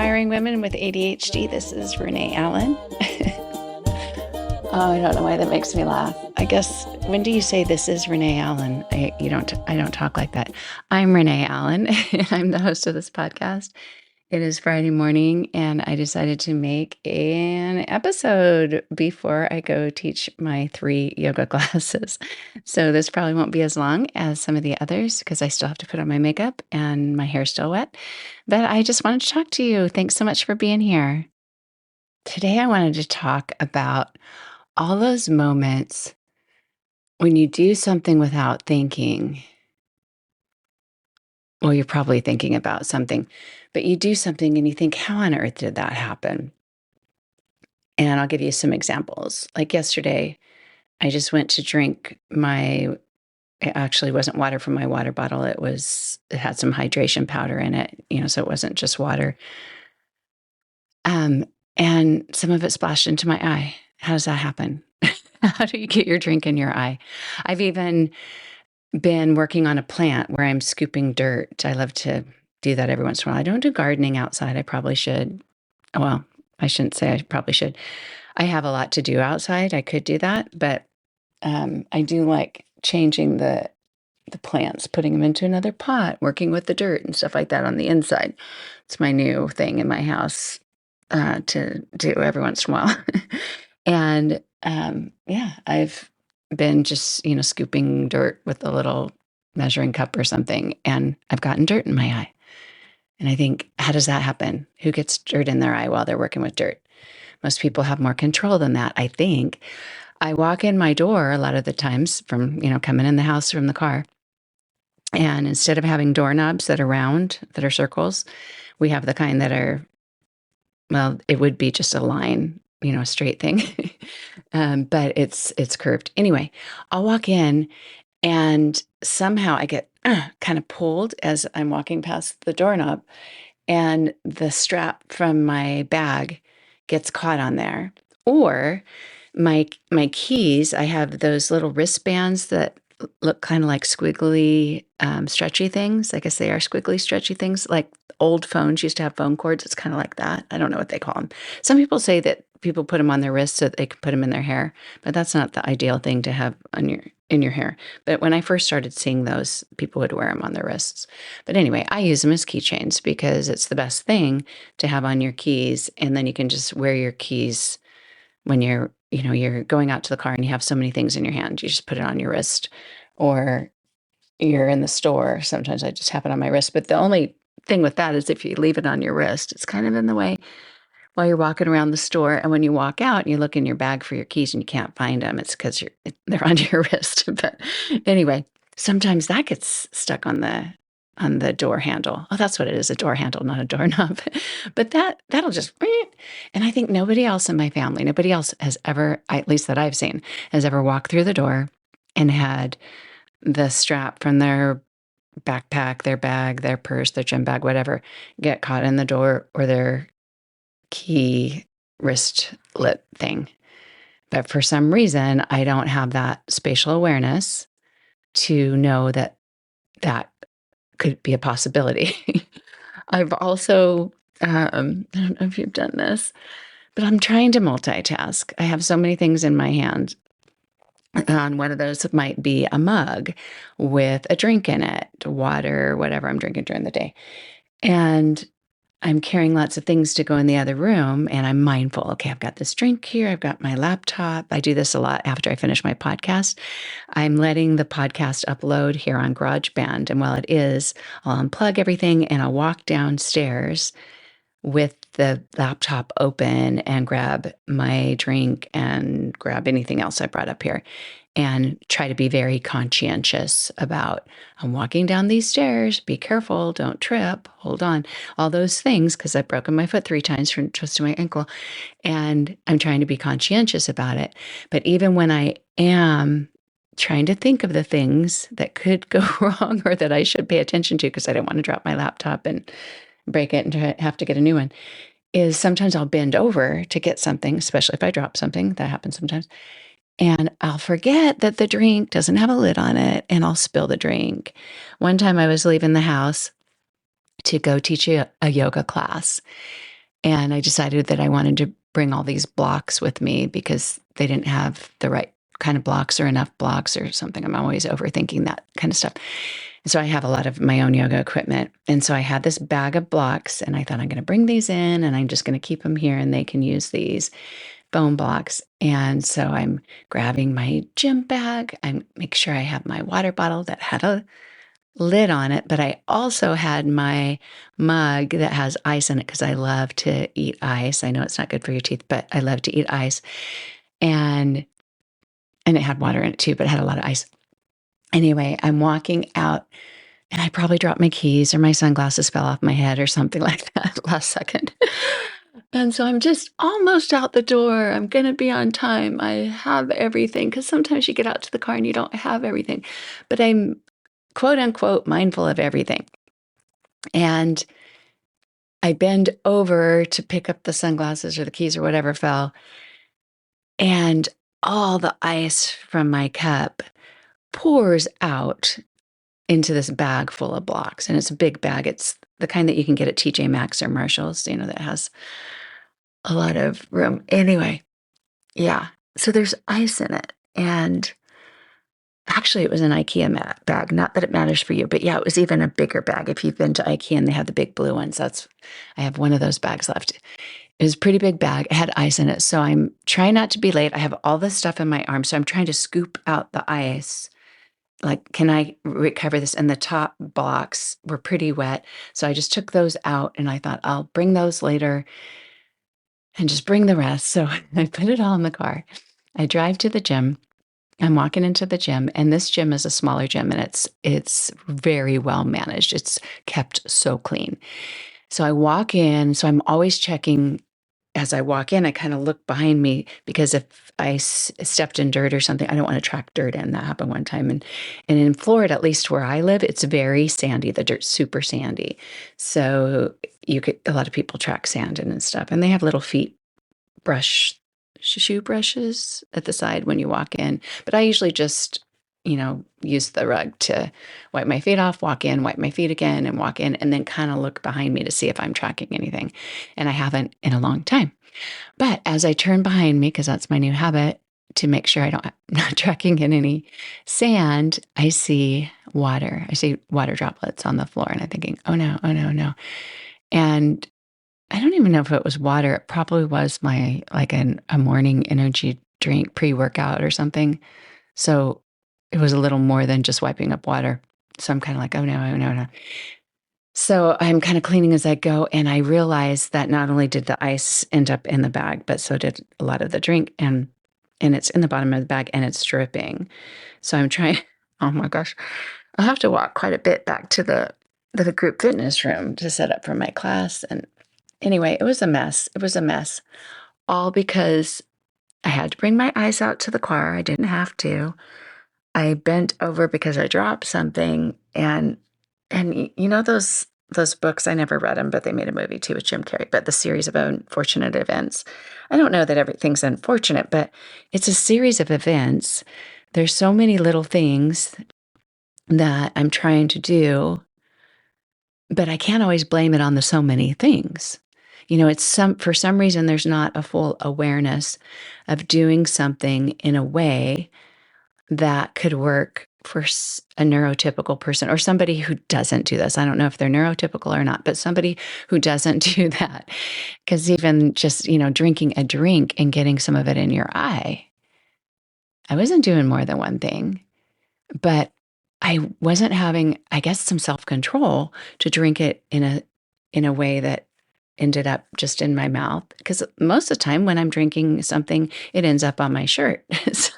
Inspiring Women with ADHD. This is Renee Allen. Oh, I don't know why that makes me laugh. I guess, when do you say this is Renee Allen? I don't talk like that. I'm Renee Allen, and I'm the host of this podcast. It is Friday morning, and I decided to make an episode before I go teach my 3 yoga classes. So this probably won't be as long as some of the others because I still have to put on my makeup and my hair's still wet. But I just wanted to talk to you. Thanks so much for being here. Today, I wanted to talk about all those moments when you do something without thinking. Well, you're probably thinking about something, but you do something and you think, how on earth did that happen? And I'll give you some examples. Like yesterday, I just went to drink it actually wasn't water from my water bottle. It had some hydration powder in it, so it wasn't just water. And some of it splashed into my eye. How does that happen? How do you get your drink in your eye? I've even been working on a plant where I'm scooping dirt. I love to do that every once in a while. I don't do gardening outside. I probably should. Well, I shouldn't say I probably should. I have a lot to do outside. I could do that, but I do like changing the plants, putting them into another pot, working with the dirt and stuff like that on the inside. It's my new thing in my house to do every once in a while. And yeah, I've been just, scooping dirt with a little measuring cup or something, and I've gotten dirt in my eye. And I think, how does that happen? Who gets dirt in their eye while they're working with dirt? Most people have more control than that, I think. I walk in my door a lot of the times from, coming in the house from the car. And instead of having doorknobs that are round, that are circles, we have the kind that are, well, it would be just a line, a straight thing. But it's curved. Anyway, I'll walk in and somehow I get kind of pulled as I'm walking past the doorknob, and the strap from my bag gets caught on there. Or my keys, I have those little wristbands that look kind of like squiggly, stretchy things. I guess they are squiggly, stretchy things. Like old phones used to have phone cords. It's kind of like that. I don't know what they call them. Some people say that people put them on their wrists so that they can put them in their hair, but that's not the ideal thing to have in your hair. But when I first started seeing those, people would wear them on their wrists. But anyway, I use them as keychains because it's the best thing to have on your keys, and then you can just wear your keys when you're going out to the car and you have so many things in your hand. You just put it on your wrist, or you're in the store. Sometimes I just have it on my wrist. But the only thing with that is if you leave it on your wrist, it's kind of in the way while you're walking around the store. And when you walk out and you look in your bag for your keys and you can't find them, it's because they're on your wrist. But anyway, sometimes that gets stuck on the door handle. Oh, that's what it is, a door handle, not a doorknob. But that'll just, and I think nobody else in my family, nobody else has ever, at least that I've seen, has ever walked through the door and had the strap from their backpack, their bag, their purse, their gym bag, whatever, get caught in the door, or their key wristlet thing. But for some reason, I don't have that spatial awareness to know that could be a possibility. I've also, I don't know if you've done this, but I'm trying to multitask. I have so many things in my hand. And one of those might be a mug with a drink in it, water, whatever I'm drinking during the day. And I'm carrying lots of things to go in the other room, and I'm mindful. Okay, I've got this drink here. I've got my laptop. I do this a lot after I finish my podcast. I'm letting the podcast upload here on GarageBand. And while it is, I'll unplug everything and I'll walk downstairs with the laptop open and grab my drink and grab anything else I brought up here, and try to be very conscientious about, I'm walking down these stairs, be careful, don't trip, hold on, all those things, because I've broken my foot 3 times from twisting my ankle, and I'm trying to be conscientious about it. But even when I am trying to think of the things that could go wrong or that I should pay attention to, because I don't want to drop my laptop and break it and have to get a new one, is sometimes I'll bend over to get something, especially if I drop something. That happens sometimes. And I'll forget that the drink doesn't have a lid on it, and I'll spill the drink. One time I was leaving the house to go teach a yoga class, And I decided that I wanted to bring all these blocks with me because they didn't have the right kind of blocks or enough blocks or something. I'm always overthinking that kind of stuff. And so I have a lot of my own yoga equipment. And so I had this bag of blocks and I thought I'm going to bring these in and I'm just going to keep them here and they can use these foam blocks. And so I'm grabbing my gym bag. I make sure I have my water bottle that had a lid on it, but I also had my mug that has ice in it because I love to eat ice. I know it's not good for your teeth, but I love to eat ice. And it had water in it too, but it had a lot of ice. Anyway, I'm walking out and I probably dropped my keys or my sunglasses fell off my head or something like that last second. And so I'm just almost out the door. I'm going to be on time. I have everything because sometimes you get out to the car and you don't have everything. But I'm quote unquote mindful of everything. And I bend over to pick up the sunglasses or the keys or whatever fell. And all the ice from my cup pours out into this bag full of blocks. And it's a big bag. It's the kind that you can get at TJ Maxx or Marshall's, that has a lot of room. Anyway, yeah. So there's ice in it. And actually, it was an IKEA bag. Not that it matters for you, but yeah, it was even a bigger bag. If you've been to IKEA and they have the big blue ones, I have one of those bags left. It was a pretty big bag. It had ice in it. So I'm trying not to be late. I have all this stuff in my arm. So I'm trying to scoop out the ice. Like, can I recover this? And the top blocks were pretty wet. So I just took those out and I thought I'll bring those later and just bring the rest. So I put it all in the car. I drive to the gym. I'm walking into the gym, and this gym is a smaller gym, and it's very well managed. It's kept so clean. So I walk in. So I'm always checking as I walk in. I kind of look behind me because if I stepped in dirt or something, I don't want to track dirt in. That happened one time, and in Florida, at least where I live, it's very sandy. The dirt's super sandy, so a lot of people track sand in and stuff, and they have little shoe brushes at the side when you walk in. But I usually just, use the rug to wipe my feet off, walk in, wipe my feet again, and walk in, and then kind of look behind me to see if I'm tracking anything. And I haven't in a long time. But as I turn behind me, because that's my new habit, to make sure I'm not tracking in any sand, I see water. I see water droplets on the floor, and I'm thinking, oh no, oh no, no. And I don't even know if it was water. It probably was a morning energy drink pre-workout or something. So it was a little more than just wiping up water. So I'm kind of like, oh no, oh no, no. So I'm kind of cleaning as I go. And I realized that not only did the ice end up in the bag, but so did a lot of the drink. And it's in the bottom of the bag and it's dripping. So I'm trying, oh my gosh, I'll have to walk quite a bit back to the group fitness room to set up for my class. And anyway, it was a mess. It was a mess. All because I had to bring my ice out to the car. I didn't have to. I bent over because I dropped something. And those books, I never read them, but they made a movie too with Jim Carrey, but the series of unfortunate events. I don't know that everything's unfortunate, but it's a series of events. There's so many little things that I'm trying to do, but I can't always blame it on the so many things. For some reason, there's not a full awareness of doing something in a way that could work for a neurotypical person or somebody who doesn't do this. I don't know if they're neurotypical or not, but somebody who doesn't do that. Because even just, drinking a drink and getting some of it in your eye, I wasn't doing more than one thing, but I wasn't having, I guess, some self-control to drink it in a way that ended up just in my mouth. Because most of the time when I'm drinking something, it ends up on my shirt. So,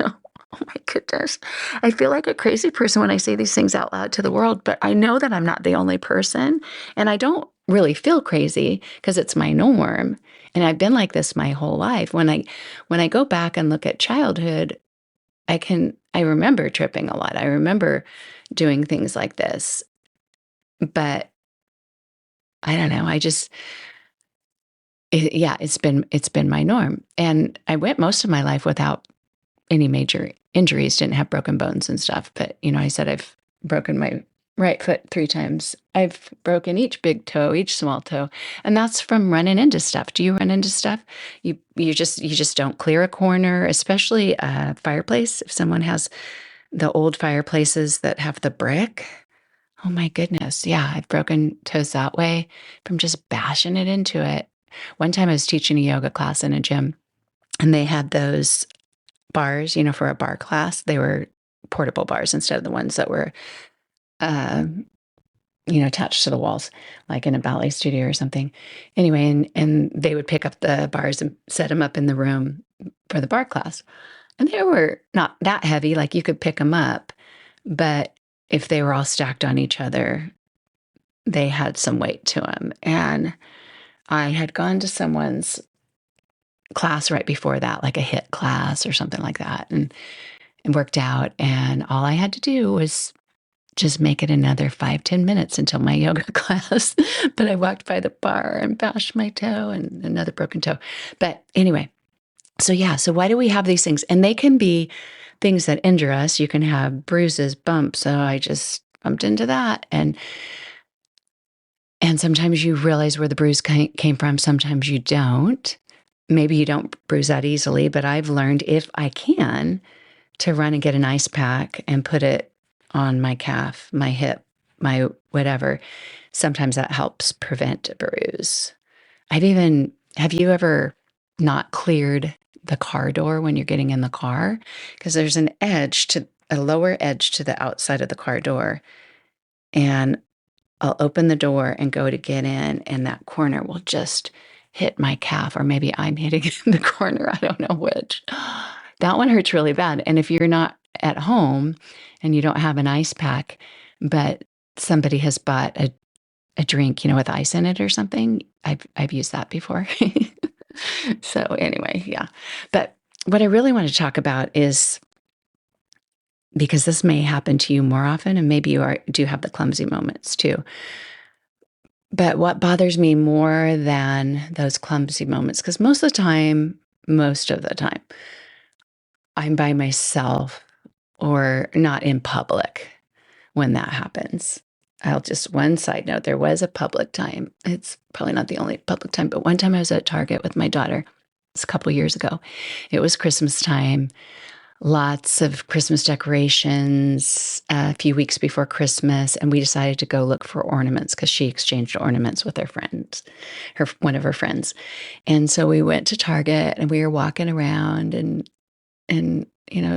oh my goodness, I feel like a crazy person when I say these things out loud to the world, but I know that I'm not the only person. And I don't really feel crazy because it's my norm. And I've been like this my whole life. When I go back and look at childhood, I remember tripping a lot. I remember doing things like this, but I don't know. It's been my norm. And I went most of my life without any major injuries, didn't have broken bones and stuff. But, I said I've broken my right foot 3 times. I've broken each big toe, each small toe, and that's from running into stuff. Do you run into stuff? You just don't clear a corner, especially a fireplace. If someone has the old fireplaces that have the brick, oh my goodness. Yeah, I've broken toes that way from just bashing it into it. One time I was teaching a yoga class in a gym, and they had those bars, for a bar class. They were portable bars instead of the ones that were, uh, attached to the walls, like in a ballet studio or something. Anyway, and they would pick up the bars and set them up in the room for the bar class. And they were not that heavy, like you could pick them up, but if they were all stacked on each other, they had some weight to them. And I had gone to someone's class right before that, like a HIIT class or something like that, and worked out. And all I had to do was just make it another 5-10 minutes until my yoga class. But I walked by the bar and bashed my toe and another broken toe. But anyway, so yeah, so why do we have these things? And they can be things that injure us. You can have bruises, bumps. So I just bumped into that. And sometimes you realize where the bruise came from. Sometimes you don't. Maybe you don't bruise that easily, but I've learned, if I can, to run and get an ice pack and put it on my calf, my hip, my whatever. Sometimes that helps prevent a bruise. Have you ever not cleared the car door when you're getting in the car? Because there's a lower edge to the outside of the car door. And I'll open the door and go to get in, and that corner will just hit my calf, or maybe I'm hitting the corner. I don't know which. That one hurts really bad. And if you're not at home and you don't have an ice pack, but somebody has bought a drink, with ice in it or something, I've used that before. So anyway, yeah. But what I really want to talk about is, because this may happen to you more often, and maybe you do have the clumsy moments too. But what bothers me more than those clumsy moments, because most of the time, I'm by myself or not in public when that happens. One side note, there was a public time. It's probably not the only public time, but one time I was at Target with my daughter. It's a couple years ago. It was Christmas time. Lots of Christmas decorations a few weeks before Christmas, and we decided to go look for ornaments because she exchanged ornaments with one of her friends. And so we went to Target, and we were walking around, and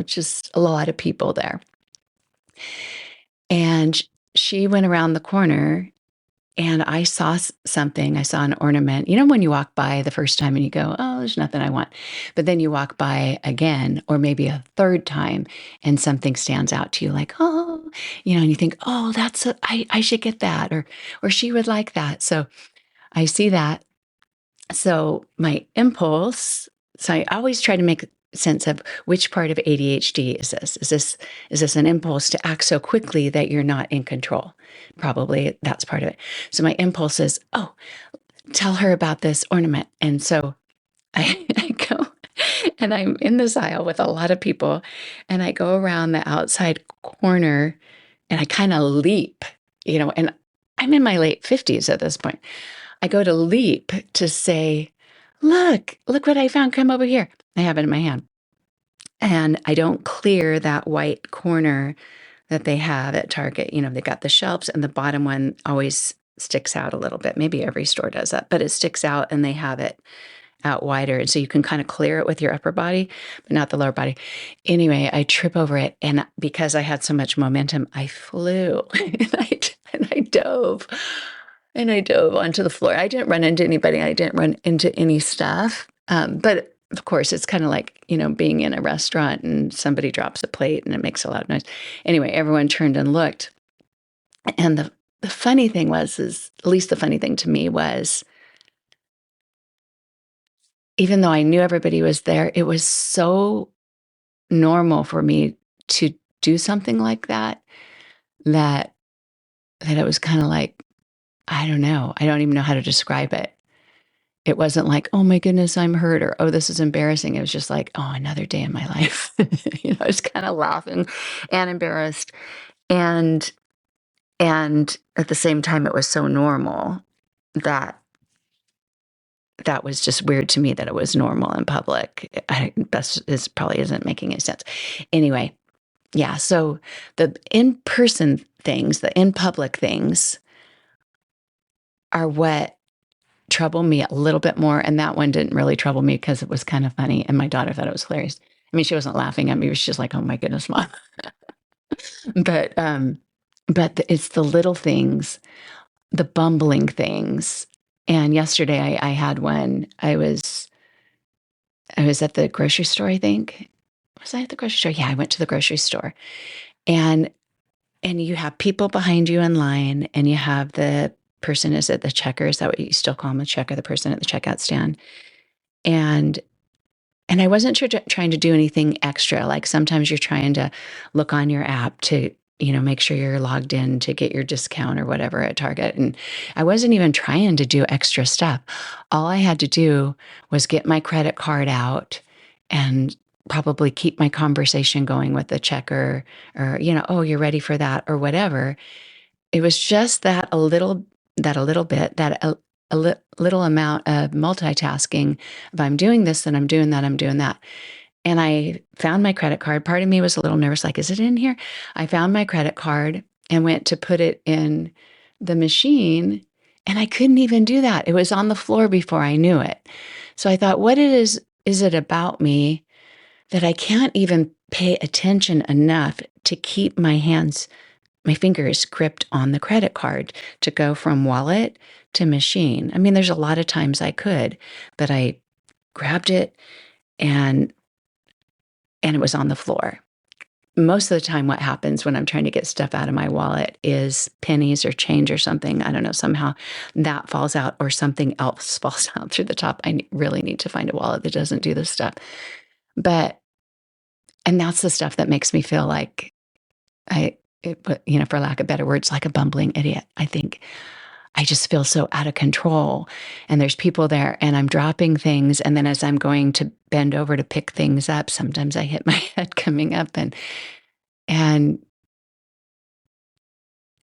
just a lot of people there. And she went around the corner, and I saw something. I saw an ornament. When you walk by the first time and you go, oh, there's nothing I want. But then you walk by again, or maybe a third time, and something stands out to you like, oh, and you think, oh, I should get that, or she would like that. So I see that. So my impulse, so I always try to make sense of which part of ADHD is this? Is this an impulse to act so quickly that you're not in control? Probably that's part of it. So my impulse is, oh, tell her about this ornament. And so I go, and I'm in this aisle with a lot of people, and I go around the outside corner, and I kind of leap, and I'm in my late 50s at this point. I go to leap to say, look what I found. Come over here. I have it in my hand. And I don't clear that white corner that they have at Target. They got the shelves, and the bottom one always sticks out a little bit. Maybe every store does that, but it sticks out, and they have it out wider. And so you can kind of clear it with your upper body, but not the lower body. Anyway, I trip over it. And because I had so much momentum, I flew and I dove. And I dove onto the floor. I didn't run into anybody. I didn't run into any stuff. But of course, it's kind of like, being in a restaurant and somebody drops a plate and it makes a loud noise. Anyway, everyone turned and looked. And the funny thing was, at least the funny thing to me was, even though I knew everybody was there, it was so normal for me to do something like that it was kind of like, I don't know. I don't even know how to describe it. It wasn't like, oh my goodness, I'm hurt, or, oh, this is embarrassing. It was just like, oh, another day in my life. I was kind of laughing and embarrassed. And And at the same time, it was so normal that that was just weird to me that it was normal in public. This probably isn't making any sense. Anyway, yeah. So the in-person things, the in-public things are what trouble me a little bit more. And that one didn't really trouble me because it was kind of funny. And my daughter thought it was hilarious. I mean, she wasn't laughing at me. It was just like, oh my goodness, Mom. but, it's the little things, the bumbling things. And yesterday I had one. I was at the grocery store, I think. Was I at the grocery store? Yeah, I went to the grocery store. And you have people behind you in line, and you have the person is at the checker. Is that what you still call them, a checker, the person at the checkout stand? And I wasn't trying to do anything extra. Like sometimes you're trying to look on your app to, make sure you're logged in to get your discount or whatever at Target. And I wasn't even trying to do extra stuff. All I had to do was get my credit card out and probably keep my conversation going with the checker, or, oh, you're ready for that or whatever. It was just that a little bit, little amount of multitasking. If I'm doing this, then I'm doing that, I'm doing that. And I found my credit card. Part of me was a little nervous, like, is it in here? I found my credit card and went to put it in the machine, and I couldn't even do that. It was on the floor before I knew it. So I thought, what is it about me that I can't even pay attention enough to keep my fingers gripped on the credit card to go from wallet to machine? I mean, there's a lot of times I could, but I grabbed it and it was on the floor. Most of the time, what happens when I'm trying to get stuff out of my wallet is pennies or change or something. I don't know, somehow that falls out or something else falls out through the top. I really need to find a wallet that doesn't do this stuff. And that's the stuff that makes me feel like for lack of better words, like a bumbling idiot. I think I just feel so out of control, and there's people there, and I'm dropping things. And then as I'm going to bend over to pick things up, sometimes I hit my head coming up, and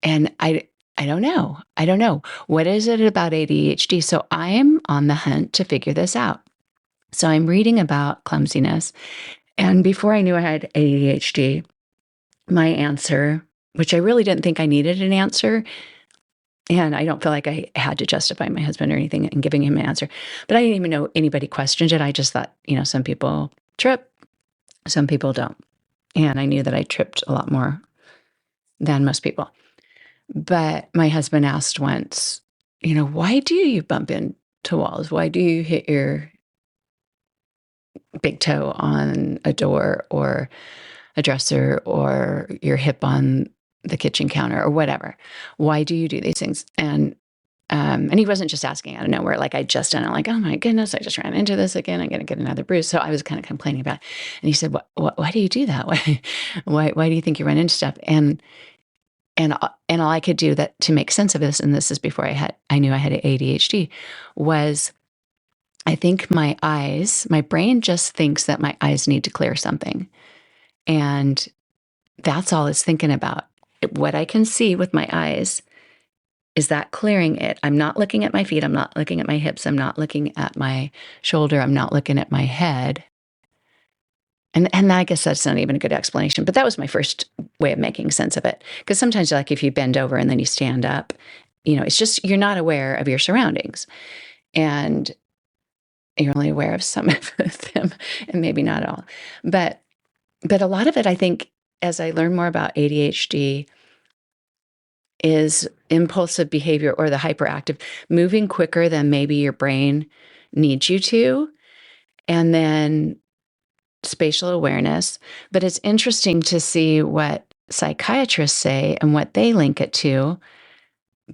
I don't know. I don't know. What is it about ADHD? So I am on the hunt to figure this out. So I'm reading about clumsiness. And before I knew I had ADHD, my answer, which I really didn't think I needed an answer, and I don't feel like I had to justify my husband or anything in giving him an answer, but I didn't even know anybody questioned it. I just thought, some people trip, some people don't. And I knew that I tripped a lot more than most people. But my husband asked once, why do you bump into walls? Why do you hit your big toe on a door or a dresser or your hip on the kitchen counter or whatever? Why do you do these things? And he wasn't just asking out of nowhere, like I just done it, like, oh my goodness, I just ran into this again. I'm going to get another bruise. So I was kind of complaining about it. And he said, why do you do that? Why do you think you run into stuff? And all I could do that to make sense of this, and this is before I knew I had ADHD, was I think my brain just thinks that my eyes need to clear something. And that's all it's thinking about. What I can see with my eyes, is that clearing it? I'm not looking at my feet. I'm not looking at my hips. I'm not looking at my shoulder. I'm not looking at my head. And I guess that's not even a good explanation, but that was my first way of making sense of it. Because sometimes, like if you bend over and then you stand up, it's just you're not aware of your surroundings. And you're only aware of some of them and maybe not all. But a lot of it, I think, as I learn more about ADHD, is impulsive behavior or the hyperactive, moving quicker than maybe your brain needs you to, and then spatial awareness. But it's interesting to see what psychiatrists say and what they link it to,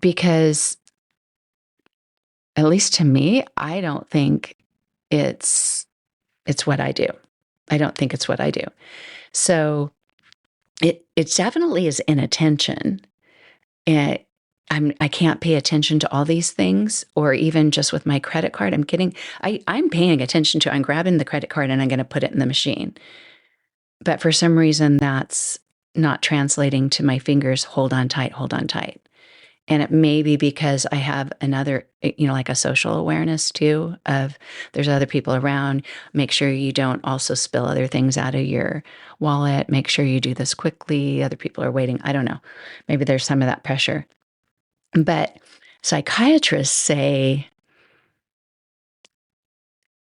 because at least to me, I don't think it's what I do. I don't think it's what I do. So it definitely is inattention. And I can't pay attention to all these things, or even just with my credit card, I'm paying attention to, I'm grabbing the credit card and I'm going to put it in the machine. But for some reason, that's not translating to my fingers, hold on tight, hold on tight. And it may be because I have another, like a social awareness too of there's other people around. Make sure you don't also spill other things out of your wallet. Make sure you do this quickly. Other people are waiting. I don't know. Maybe there's some of that pressure. But psychiatrists say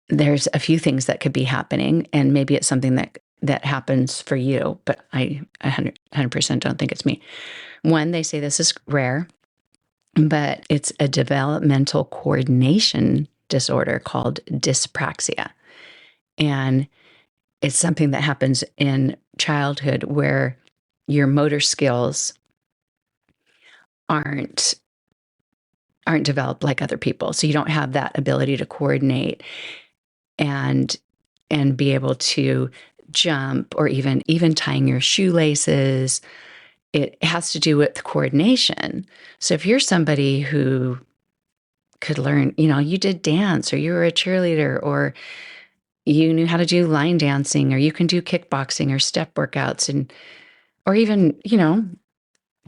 there's a few things that could be happening, and maybe it's something that happens for you, but I 100% don't think it's me. One, they say this is rare, but it's a developmental coordination disorder called dyspraxia. And it's something that happens in childhood where your motor skills aren't developed like other people. So you don't have that ability to coordinate and be able to jump, or even tying your shoelaces. It has to do with coordination. So if you're somebody who could learn, you did dance, or you were a cheerleader, or you knew how to do line dancing, or you can do kickboxing or step workouts, or even,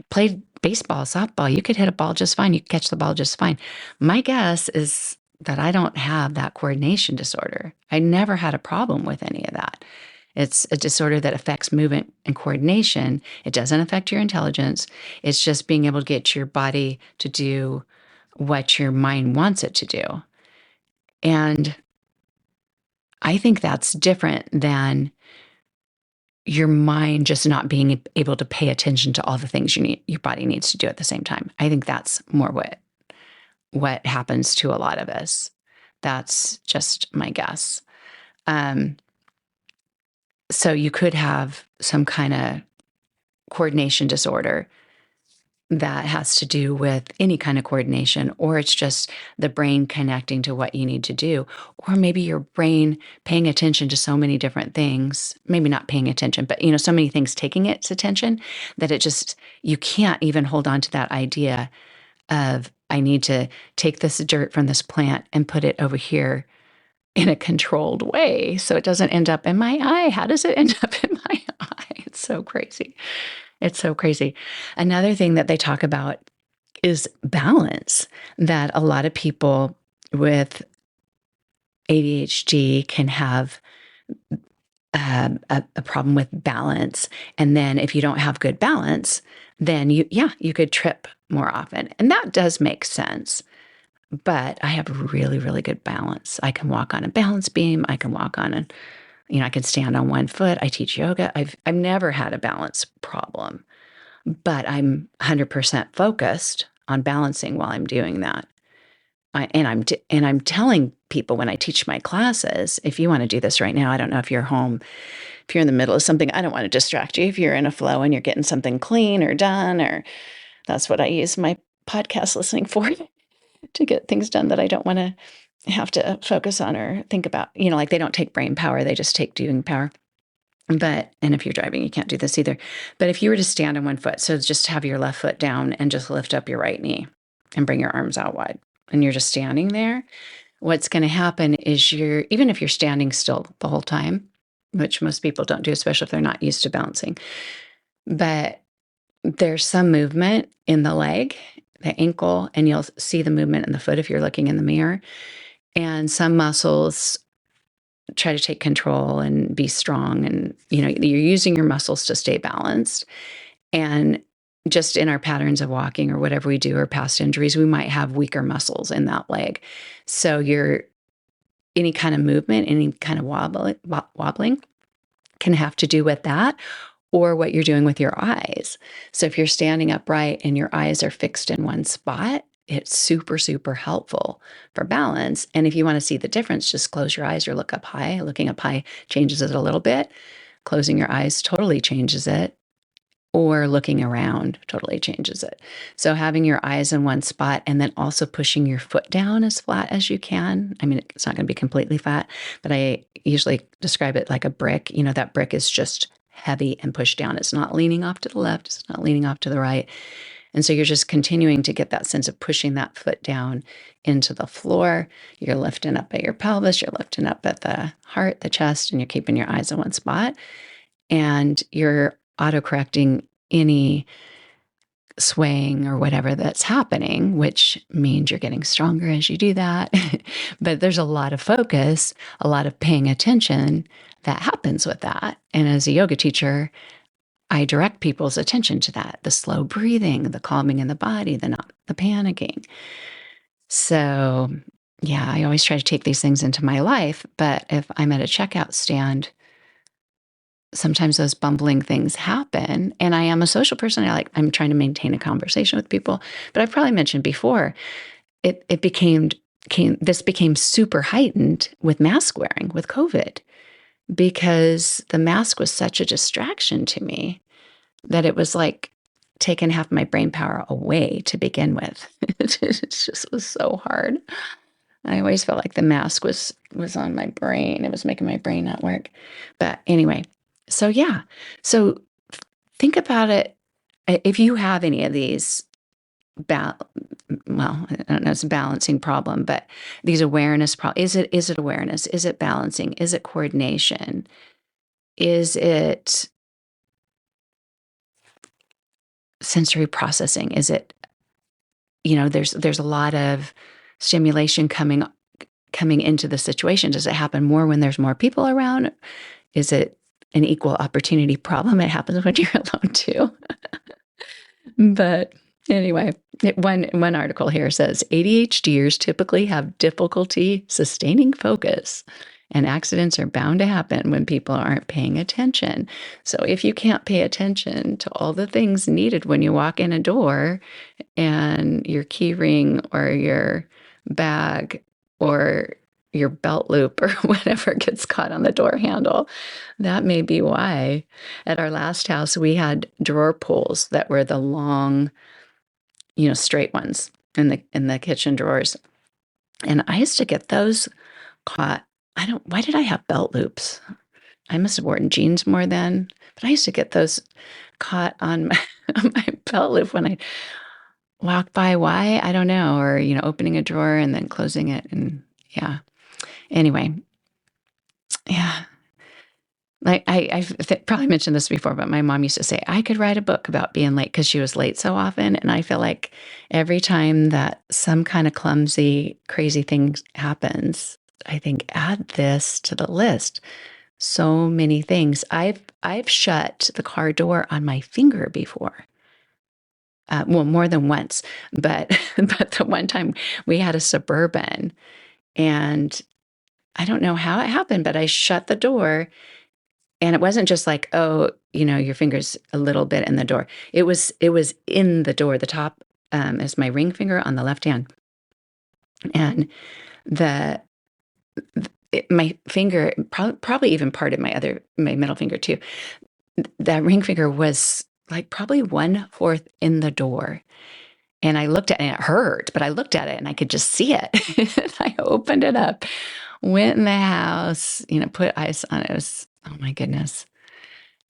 played baseball, softball, you could hit a ball just fine. You could catch the ball just fine. My guess is that I don't have that coordination disorder. I never had a problem with any of that. It's a disorder that affects movement and coordination. It doesn't affect your intelligence. It's just being able to get your body to do what your mind wants it to do. And I think that's different than your mind just not being able to pay attention to all the things your body needs to do at the same time. I think that's more what happens to a lot of us. That's just my guess. So you could have some kind of coordination disorder that has to do with any kind of coordination, or it's just the brain connecting to what you need to do, or maybe your brain paying attention to so many different things, maybe not paying attention, but so many things taking its attention that you can't even hold on to that idea of, I need to take this dirt from this plant and put it over here in a controlled way so it doesn't end up in my eye. How does it end up in my eye? It's so crazy. It's so crazy. Another thing that they talk about is balance, that a lot of people with ADHD can have a problem with balance. And then if you don't have good balance, then you could trip more often. And that does make sense. But I have really, really good balance. I can walk on a balance beam. I can walk on I can stand on one foot. I teach yoga. I've never had a balance problem, but I'm 100% focused on balancing while I'm doing that. I'm telling people when I teach my classes, if you want to do this right now, I don't know if you're home, if you're in the middle of something, I don't want to distract you. If you're in a flow and you're getting something clean or done, or that's what I use my podcast listening for, to get things done that I don't want to have to focus on or think about. Like, they don't take brain power, they just take doing power. And if you're driving, you can't do this either. But if you were to stand on one foot, so just have your left foot down and just lift up your right knee and bring your arms out wide, and you're just standing there, what's going to happen is even if you're standing still the whole time, which most people don't do, especially if they're not used to bouncing, but there's some movement in the leg, the ankle, and you'll see the movement in the foot if you're looking in the mirror. And some muscles try to take control and be strong. And, you're using your muscles to stay balanced. And just in our patterns of walking or whatever we do, or past injuries, we might have weaker muscles in that leg. So any kind of movement, any kind of wobbling can have to do with that, or what you're doing with your eyes. So if you're standing upright and your eyes are fixed in one spot, it's super, super helpful for balance. And if you want to see the difference, just close your eyes or look up high. Looking up high changes it a little bit. Closing your eyes totally changes it. Or looking around totally changes it. So having your eyes in one spot, and then also pushing your foot down as flat as you can. I mean, it's not going to be completely flat, but I usually describe it like a brick. That brick is just heavy and pushed down. It's not leaning off to the left. It's not leaning off to the right. And so you're just continuing to get that sense of pushing that foot down into the floor. You're lifting up at your pelvis. You're lifting up at the heart, the chest, and you're keeping your eyes in one spot. And you're autocorrecting any swaying or whatever that's happening, which means you're getting stronger as you do that. But there's a lot of focus, a lot of paying attention that happens with that. And as a yoga teacher, I direct people's attention to that, the slow breathing, the calming in the body, the panicking. So, yeah, I always try to take these things into my life. But if I'm at a checkout stand, sometimes those bumbling things happen. And I am a social person. I'm trying to maintain a conversation with people. But I've probably mentioned before, it became super heightened with mask wearing with COVID, because the mask was such a distraction to me that it was like taking half my brain power away to begin with. It just was so hard. I always felt like the mask was on my brain. It was making my brain not work. But anyway, so yeah. So think about it. If you have any of these, well, I don't know, it's a balancing problem, but these awareness problems, is it awareness? Is it balancing? Is it coordination? Is it sensory processing? Is it, there's a lot of stimulation coming into the situation. Does it happen more when there's more people around? Is it an equal opportunity problem? It happens when you're alone too. But anyway, one article here says ADHDers typically have difficulty sustaining focus, and accidents are bound to happen when people aren't paying attention. So if you can't pay attention to all the things needed when you walk in a door, and your key ring or your bag or your belt loop or whatever gets caught on the door handle, that may be why. At our last house, we had drawer pulls that were the long, straight ones in the kitchen drawers. And I used to get those caught. Why did I have belt loops? I must have worn jeans more then, but I used to get those caught on my belt loop when I walk by. Why? I don't know. Or, opening a drawer and then closing it. And yeah. Anyway, yeah. I've probably mentioned this before, but my mom used to say I could write a book about being late because she was late so often. And I feel like every time that some kind of clumsy, crazy thing happens, I think add this to the list. So many things. I've shut the car door on my finger before. Well, more than once, but the one time we had a Suburban, and I don't know how it happened, but I shut the door, and it wasn't just like, oh, your finger's a little bit in the door. It was in the door. The top is my ring finger on the left hand, and my finger, probably even part of my middle finger too. That ring finger was like probably 1/4 in the door. And I looked at it, and it hurt, but I looked at it and I could just see it. I opened it up, went in the house, put ice on it. It was, oh my goodness.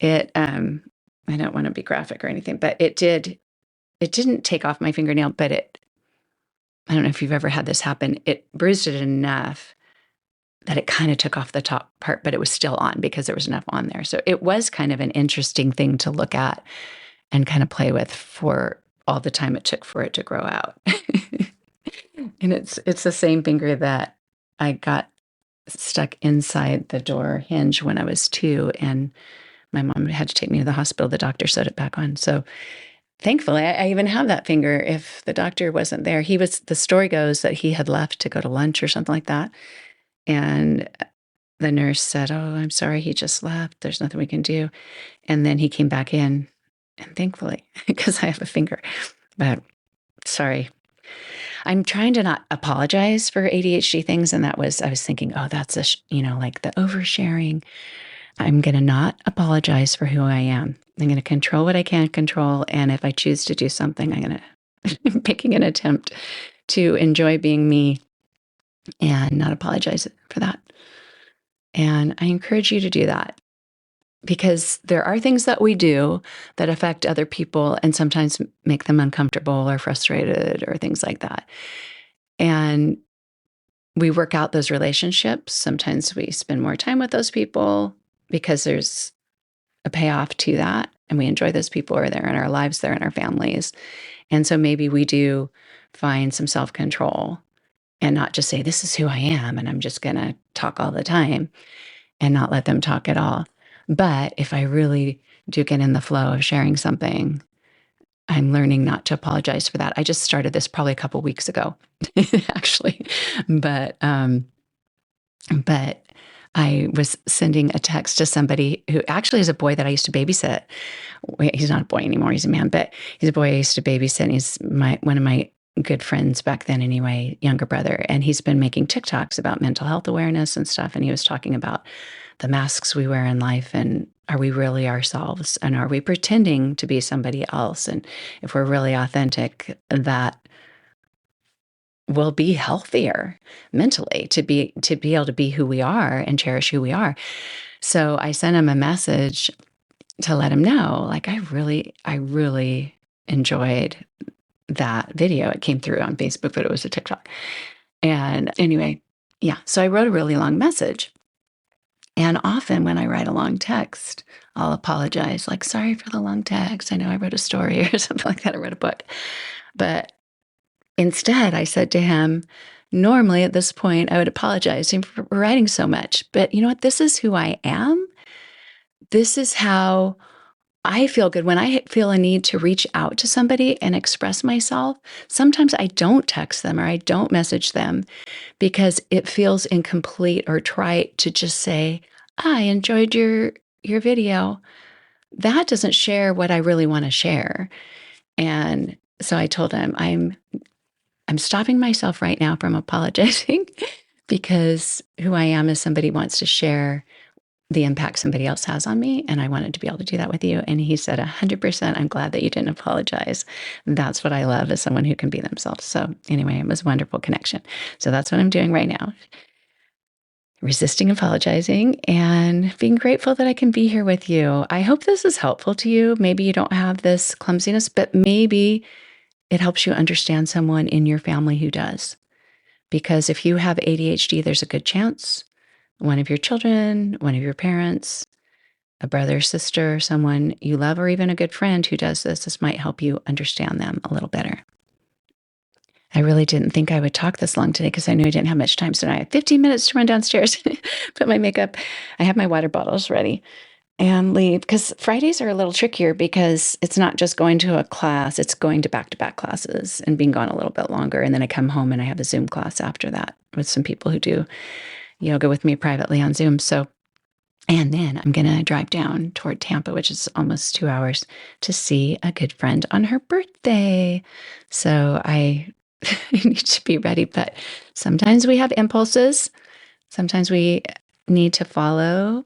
I don't want to be graphic or anything, but it didn't take off my fingernail, but I don't know if you've ever had this happen. It bruised it enough that it kind of took off the top part, but it was still on because there was enough on there. So it was kind of an interesting thing to look at and kind of play with for all the time it took for it to grow out. And it's the same finger that I got stuck inside the door hinge when I was 2, and my mom had to take me to the hospital. The doctor sewed it back on. So thankfully, I even have that finger. If the doctor wasn't there, the story goes that he had left to go to lunch or something like that. And the nurse said, "Oh, I'm sorry, he just left. There's nothing we can do." And then he came back in, and thankfully, because I have a finger. But sorry. I'm trying to not apologize for ADHD things. And I was thinking, oh, that's like the oversharing. I'm going to not apologize for who I am. I'm going to control what I can't control. And if I choose to do something, I'm going to making an attempt to enjoy being me and not apologize for that. And I encourage you to do that, because there are things that we do that affect other people and sometimes make them uncomfortable or frustrated or things like that. And we work out those relationships. Sometimes we spend more time with those people because there's a payoff to that. and we enjoy those people who are there in our lives, they're in our families. And so maybe we do find some self-control and not just say, this is who I am, and I'm just going to talk all the time and not let them talk at all. But if I really do get in the flow of sharing something, I'm learning not to apologize for that. I just started this probably a couple weeks ago, actually. But I was sending a text to somebody who actually is a boy that I used to babysit. He's not a boy anymore, he's a man, but he's a boy I used to babysit. And he's one of my good friends back then anyway, younger brother. And he's been making TikToks about mental health awareness and stuff. And he was talking about the masks we wear in life, and are we really ourselves? And are we pretending to be somebody else? And if we're really authentic, that will be healthier mentally to be able to be who we are and cherish who we are. So I sent him a message to let him know, like, I really enjoyed that video. It came through on Facebook, but it was a TikTok. And anyway, yeah. So I wrote a really long message. And often when I write a long text, I'll apologize, like, sorry for the long text. I know I wrote a story or something like that. I wrote a book. But instead, I said to him, normally at this point, I would apologize for writing so much. But you know what? This is who I am. This is how I feel good. When I feel a need to reach out to somebody and express myself, sometimes I don't text them or I don't message them because it feels incomplete or trite to just say, I enjoyed your video. That doesn't share what I really want to share. And so I told him, I'm stopping myself right now from apologizing because who I am is somebody who wants to share the impact somebody else has on me. And I wanted to be able to do that with you. And he said, 100%, I'm glad that you didn't apologize. That's what I love, is someone who can be themselves. So anyway, it was a wonderful connection. So that's what I'm doing right now. Resisting apologizing and being grateful that I can be here with you. I hope this is helpful to you. Maybe you don't have this clumsiness, but maybe it helps you understand someone in your family who does. Because if you have ADHD, there's a good chance one of your children, one of your parents, a brother, sister, someone you love, or even a good friend who does this might help you understand them a little better. I really didn't think I would talk this long today because I knew I didn't have much time. So now I have 15 minutes to run downstairs, put my makeup. I have my water bottles ready and leave, because Fridays are a little trickier because it's not just going to a class, it's going to back-to-back classes and being gone a little bit longer. And then I come home and I have a Zoom class after that with some people who do yoga with me privately on Zoom. So, and then I'm going to drive down toward Tampa, which is almost 2 hours, to see a good friend on her birthday. So I need to be ready, but sometimes we have impulses. Sometimes we need to follow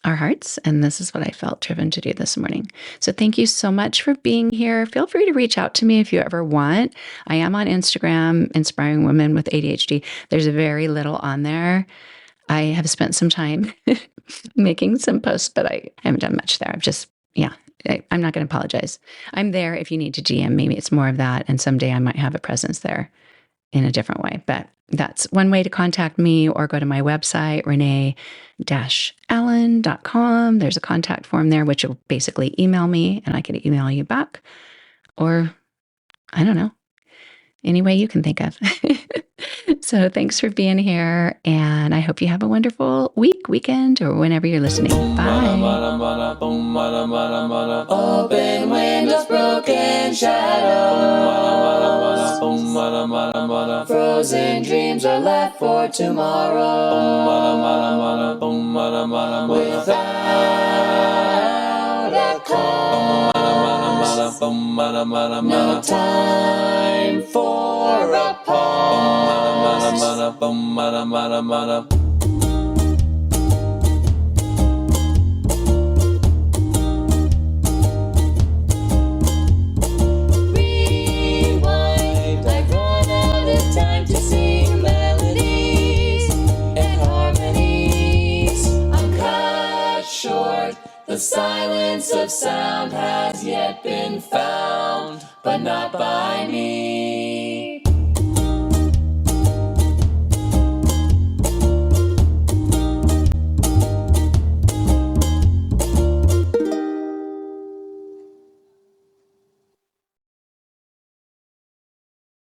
our hearts. And this is what I felt driven to do this morning. So thank you so much for being here. Feel free to reach out to me if you ever want. I am on Instagram, Inspiring Women with ADHD. There's very little on there. I have spent some time making some posts, but I haven't done much there. I'm not going to apologize. I'm there if you need to DM. Maybe it's more of that. And someday I might have a presence there in a different way. But that's one way to contact me, or go to my website, renee-allen.com. There's a contact form there, which will basically email me and I can email you back. Or, I don't know, any way you can think of. So thanks for being here. And I hope you have a wonderful weekend, or whenever you're listening. Bye. Open windows, broken shadows. Frozen dreams are left for tomorrow. Without a cause. No time for a pause. The silence of sound has yet been found, but not by me.